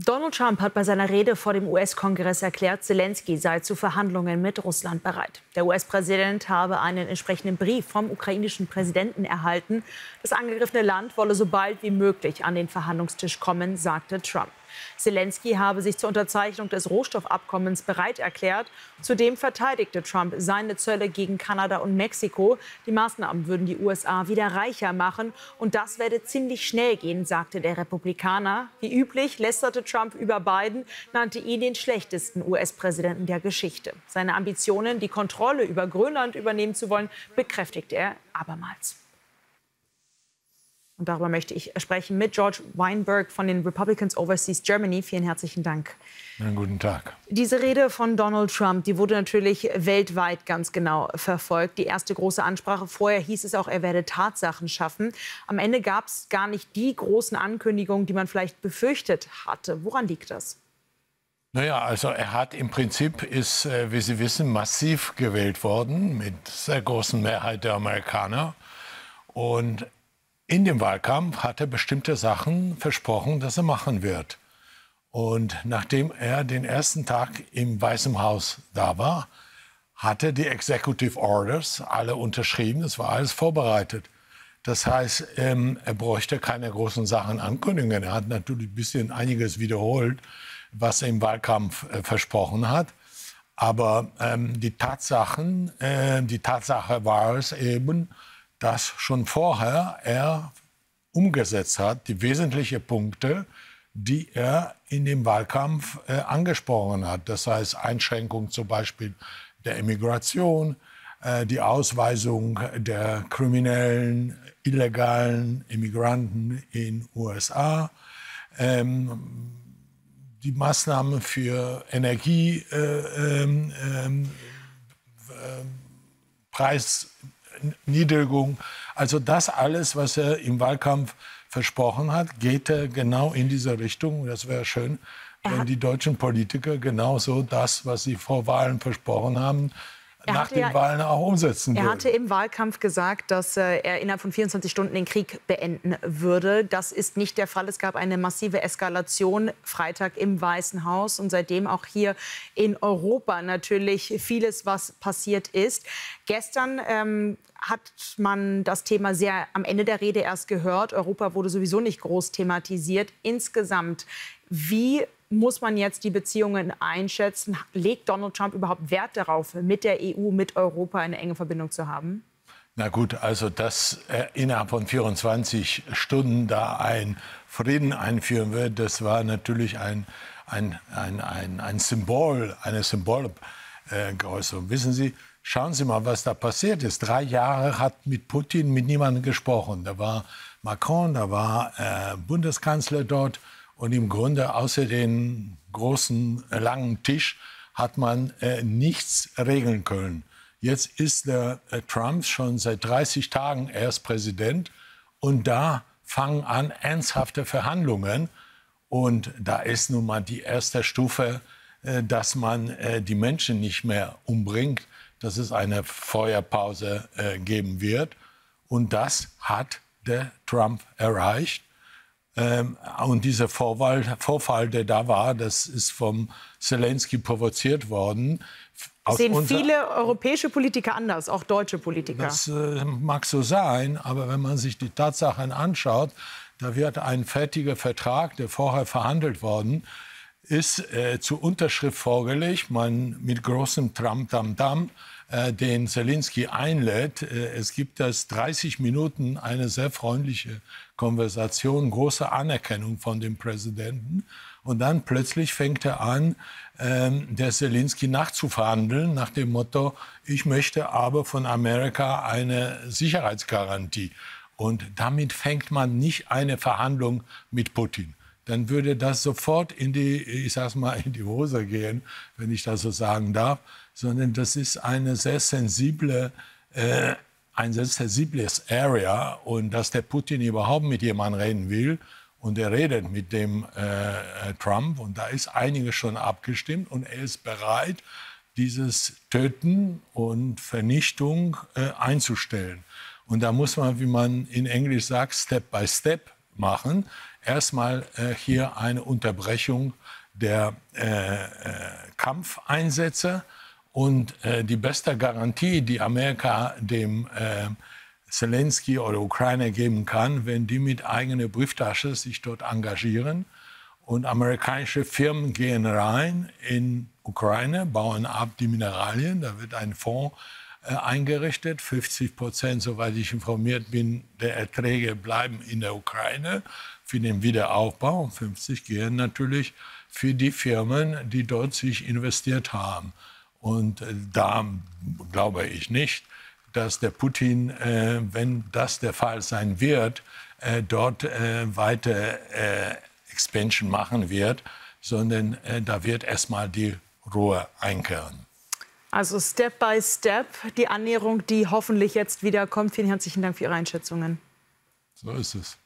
Donald Trump hat bei seiner Rede vor dem US-Kongress erklärt, Selenskyj sei zu Verhandlungen mit Russland bereit. Der US-Präsident habe einen entsprechenden Brief vom ukrainischen Präsidenten erhalten. Das angegriffene Land wolle so bald wie möglich an den Verhandlungstisch kommen, sagte Trump. Selenskyj habe sich zur Unterzeichnung des Rohstoffabkommens bereit erklärt. Zudem verteidigte Trump seine Zölle gegen Kanada und Mexiko. Die Maßnahmen würden die USA wieder reicher machen. Und das werde ziemlich schnell gehen, sagte der Republikaner. Wie üblich lästerte Trump über Biden, nannte ihn den schlechtesten US-Präsidenten der Geschichte. Seine Ambitionen, die Kontrolle über Grönland übernehmen zu wollen, bekräftigte er abermals. Und darüber möchte ich sprechen mit George Weinberg von den Republicans Overseas Germany. Vielen herzlichen Dank. Einen guten Tag. Diese Rede von Donald Trump, die wurde natürlich weltweit ganz genau verfolgt. Die erste große Ansprache. Vorher hieß es auch, er werde Tatsachen schaffen. Am Ende gab es gar nicht die großen Ankündigungen, die man vielleicht befürchtet hatte. Woran liegt das? Naja, also er hat im Prinzip, ist, wie Sie wissen, massiv gewählt worden mit sehr großen Mehrheit der Amerikaner. Und in dem Wahlkampf hat er bestimmte Sachen versprochen, dass er machen wird. Und nachdem er den ersten Tag im Weißen Haus da war, hat er die Executive Orders alle unterschrieben. Das war alles vorbereitet. Das heißt, er bräuchte keine großen Sachen ankündigen. Er hat natürlich ein bisschen einiges wiederholt, was er im Wahlkampf versprochen hat. Aber die Tatsache war es eben, dass schon vorher er umgesetzt hat, die wesentlichen Punkte, die er in dem Wahlkampf angesprochen hat. Das heißt Einschränkung zum Beispiel der Immigration, die Ausweisung der kriminellen, illegalen Immigranten in den USA, die Maßnahmen für Energiepreisniedrigung. Also das alles, was er im Wahlkampf versprochen hat, geht er genau in diese Richtung. Das wäre schön, wenn die deutschen Politiker genauso das, was sie vor Wahlen versprochen haben, nach den Wahlen auch umsetzen würden. Er hatte im Wahlkampf gesagt, dass er innerhalb von 24 Stunden den Krieg beenden würde. Das ist nicht der Fall. Es gab eine massive Eskalation Freitag im Weißen Haus und seitdem auch hier in Europa natürlich vieles, was passiert ist. Gestern hat man das Thema sehr am Ende der Rede erst gehört. Europa wurde sowieso nicht groß thematisiert. Insgesamt, wie muss man jetzt die Beziehungen einschätzen? Legt Donald Trump überhaupt Wert darauf, mit der EU, mit Europa eine enge Verbindung zu haben? Na gut, also dass er innerhalb von 24 Stunden da einen Frieden einführen wird, das war natürlich ein Symbol, eine Symboläußerung. Wissen Sie, schauen Sie mal, was da passiert ist. 3 Jahre hat mit Putin mit niemandem gesprochen. Da war Macron, da war Bundeskanzler dort. Und im Grunde außer den großen, langen Tisch hat man nichts regeln können. Jetzt ist der Trump schon seit 30 Tagen erst Präsident. Und da fangen an ernsthafte Verhandlungen. Und da ist nun mal die erste Stufe, dass man die Menschen nicht mehr umbringt, dass es eine Feuerpause geben wird. Und das hat der Trump erreicht. Und dieser Vorfall, der da war, das ist vom Selenskyj provoziert worden. Das sehen viele europäische Politiker anders, auch deutsche Politiker. Das mag so sein, aber wenn man sich die Tatsachen anschaut, da wird ein fertiger Vertrag, der vorher verhandelt worden ist, zur Unterschrift vorgelegt. Man mit großem Tram-Tam-Tam den Selenskyj einlädt. Es gibt das 30 Minuten eine sehr freundliche Konversation, große Anerkennung von dem Präsidenten. Und dann plötzlich fängt er an, der Selenskyj nachzuverhandeln nach dem Motto, ich möchte aber von Amerika eine Sicherheitsgarantie. Und damit fängt man nicht eine Verhandlung mit Putin. Dann würde das sofort in die Hose gehen, wenn ich das so sagen darf. Sondern das ist ein sehr sensibles Area. Und dass der Putin überhaupt mit jemandem reden will und er redet mit dem Trump. Und da ist einiges schon abgestimmt. Und er ist bereit, dieses Töten und Vernichtung einzustellen. Und da muss man, wie man in Englisch sagt, Step by Step machen. Erstmal hier eine Unterbrechung der Kampfeinsätze. Und die beste Garantie, die Amerika dem Zelensky oder Ukraine geben kann, wenn die mit eigener Brieftasche sich dort engagieren. Und amerikanische Firmen gehen rein in Ukraine, bauen ab die Mineralien. Da wird ein Fonds eingerichtet. 50%, soweit ich informiert bin, der Erträge bleiben in der Ukraine für den Wiederaufbau. Und 50 gehen natürlich für die Firmen, die dort sich investiert haben. Und da glaube ich nicht, dass der Putin, wenn das der Fall sein wird, dort weiter Expansion machen wird, sondern da wird erstmal die Ruhe einkehren. Also Step by Step, die Annäherung, die hoffentlich jetzt wieder kommt. Vielen herzlichen Dank für Ihre Einschätzungen. So ist es.